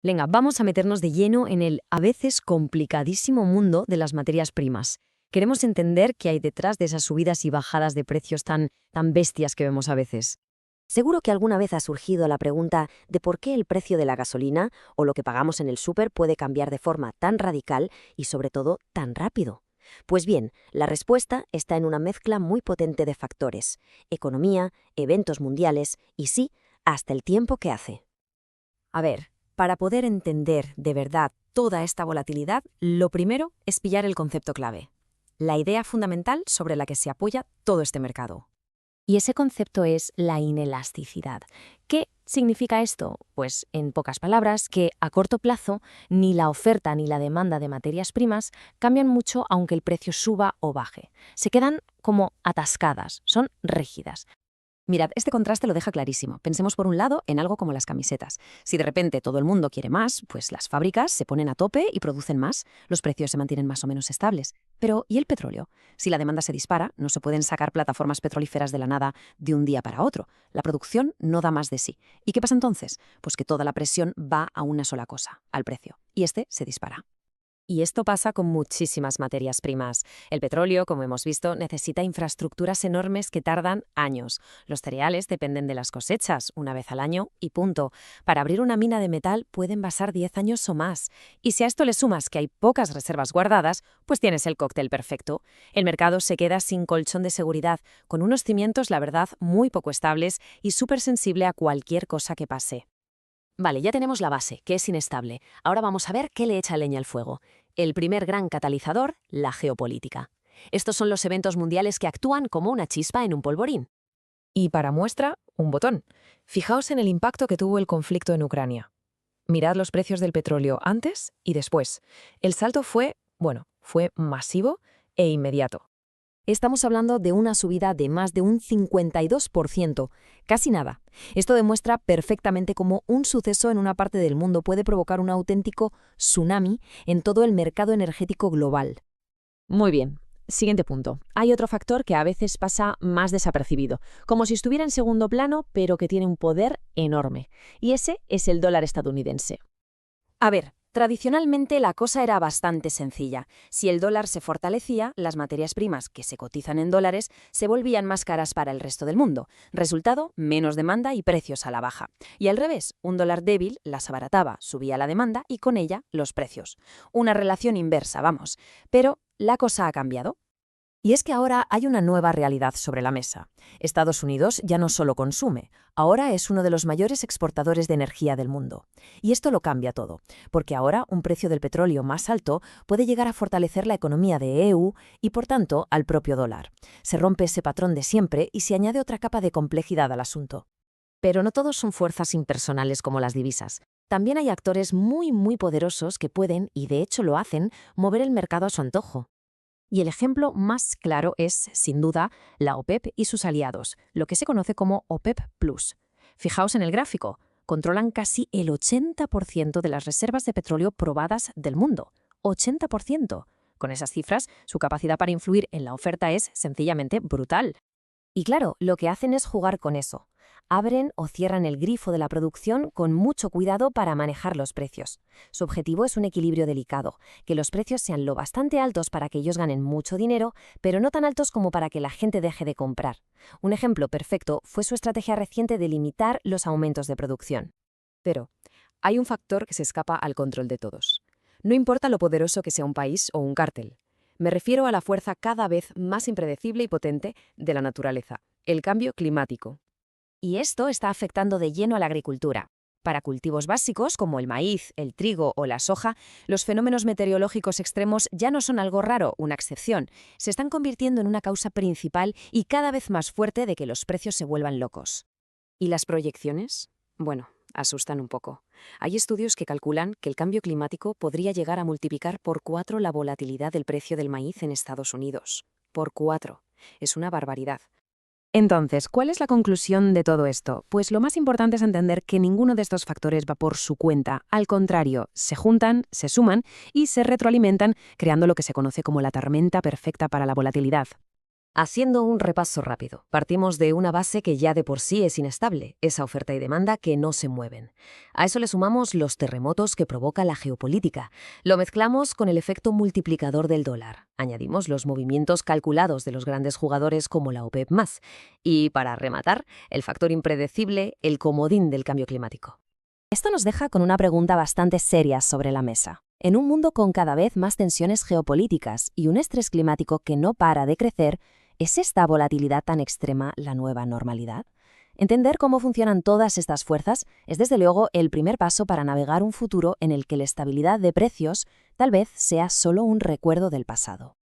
Venga, vamos a meternos de lleno en el a veces complicadísimo mundo de las materias primas. Queremos entender qué hay detrás de esas subidas y bajadas de precios tan bestias que vemos a veces. Seguro que alguna vez ha surgido la pregunta de por qué el precio de la gasolina o lo que pagamos en el súper puede cambiar de forma tan radical y sobre todo tan rápido. Pues bien, la respuesta está en una mezcla muy potente de factores: economía, eventos mundiales y sí, hasta el tiempo que hace. A ver, para poder entender de verdad toda esta volatilidad, lo primero es pillar el concepto clave, la idea fundamental sobre la que se apoya todo este mercado. Y ese concepto es la inelasticidad. ¿Qué significa esto? Pues, en pocas palabras, que a corto plazo ni la oferta ni la demanda de materias primas cambian mucho aunque el precio suba o baje. Se quedan como atascadas, son rígidas. Mirad, este contraste lo deja clarísimo. Pensemos por un lado en algo como las camisetas. Si de repente todo el mundo quiere más, pues las fábricas se ponen a tope y producen más, los precios se mantienen más o menos estables. Pero, ¿y el petróleo? Si la demanda se dispara, no se pueden sacar plataformas petrolíferas de la nada de un día para otro. La producción no da más de sí. ¿Y qué pasa entonces? Pues que toda la presión va a una sola cosa, al precio. Y este se dispara. Y esto pasa con muchísimas materias primas. El petróleo, como hemos visto, necesita infraestructuras enormes que tardan años. Los cereales dependen de las cosechas, una vez al año y punto. Para abrir una mina de metal pueden pasar 10 años o más. Y si a esto le sumas que hay pocas reservas guardadas, pues tienes el cóctel perfecto. El mercado se queda sin colchón de seguridad, con unos cimientos, la verdad, muy poco estables y súper sensible a cualquier cosa que pase. Vale, ya tenemos la base, que es inestable. Ahora vamos a ver qué le echa leña al fuego. El primer gran catalizador, la geopolítica. Estos son los eventos mundiales que actúan como una chispa en un polvorín. Y para muestra, un botón. Fijaos en el impacto que tuvo el conflicto en Ucrania. Mirad los precios del petróleo antes y después. El salto fue masivo e inmediato. Estamos hablando de una subida de más de un 52%, casi nada. Esto demuestra perfectamente cómo un suceso en una parte del mundo puede provocar un auténtico tsunami en todo el mercado energético global. Muy bien. Siguiente punto. Hay otro factor que a veces pasa más desapercibido, como si estuviera en segundo plano, pero que tiene un poder enorme. Y ese es el dólar estadounidense. A ver, tradicionalmente la cosa era bastante sencilla. Si el dólar se fortalecía, las materias primas que se cotizan en dólares se volvían más caras para el resto del mundo. Resultado, menos demanda y precios a la baja. Y al revés, un dólar débil las abarataba, subía la demanda y con ella los precios. Una relación inversa, vamos. Pero la cosa ha cambiado. Y es que ahora hay una nueva realidad sobre la mesa. Estados Unidos ya no solo consume, ahora es uno de los mayores exportadores de energía del mundo. Y esto lo cambia todo, porque ahora un precio del petróleo más alto puede llegar a fortalecer la economía de EU y, por tanto, al propio dólar. Se rompe ese patrón de siempre y se añade otra capa de complejidad al asunto. Pero no todos son fuerzas impersonales como las divisas. También hay actores muy poderosos que pueden, y de hecho lo hacen, mover el mercado a su antojo. Y el ejemplo más claro es, sin duda, la OPEP y sus aliados, lo que se conoce como OPEP Plus. Fijaos en el gráfico, controlan casi el 80% de las reservas de petróleo probadas del mundo. 80%. Con esas cifras, su capacidad para influir en la oferta es sencillamente brutal. Y claro, lo que hacen es jugar con eso. Abren o cierran el grifo de la producción con mucho cuidado para manejar los precios. Su objetivo es un equilibrio delicado, que los precios sean lo bastante altos para que ellos ganen mucho dinero, pero no tan altos como para que la gente deje de comprar. Un ejemplo perfecto fue su estrategia reciente de limitar los aumentos de producción. Pero hay un factor que se escapa al control de todos. No importa lo poderoso que sea un país o un cártel. Me refiero a la fuerza cada vez más impredecible y potente de la naturaleza, el cambio climático. Y esto está afectando de lleno a la agricultura. Para cultivos básicos como el maíz, el trigo o la soja, los fenómenos meteorológicos extremos ya no son algo raro, una excepción. Se están convirtiendo en una causa principal y cada vez más fuerte de que los precios se vuelvan locos. ¿Y las proyecciones? Bueno, asustan un poco. Hay estudios que calculan que el cambio climático podría llegar a multiplicar por 4 la volatilidad del precio del maíz en Estados Unidos. Por 4. Es una barbaridad. Entonces, ¿cuál es la conclusión de todo esto? Pues lo más importante es entender que ninguno de estos factores va por su cuenta. Al contrario, se juntan, se suman y se retroalimentan, creando lo que se conoce como la tormenta perfecta para la volatilidad. Haciendo un repaso rápido, partimos de una base que ya de por sí es inestable, esa oferta y demanda que no se mueven. A eso le sumamos los terremotos que provoca la geopolítica. Lo mezclamos con el efecto multiplicador del dólar. Añadimos los movimientos calculados de los grandes jugadores como la OPEP+. Y, para rematar, el factor impredecible, el comodín del cambio climático. Esto nos deja con una pregunta bastante seria sobre la mesa. En un mundo con cada vez más tensiones geopolíticas y un estrés climático que no para de crecer, ¿es esta volatilidad tan extrema la nueva normalidad? Entender cómo funcionan todas estas fuerzas es desde luego el primer paso para navegar un futuro en el que la estabilidad de precios tal vez sea solo un recuerdo del pasado.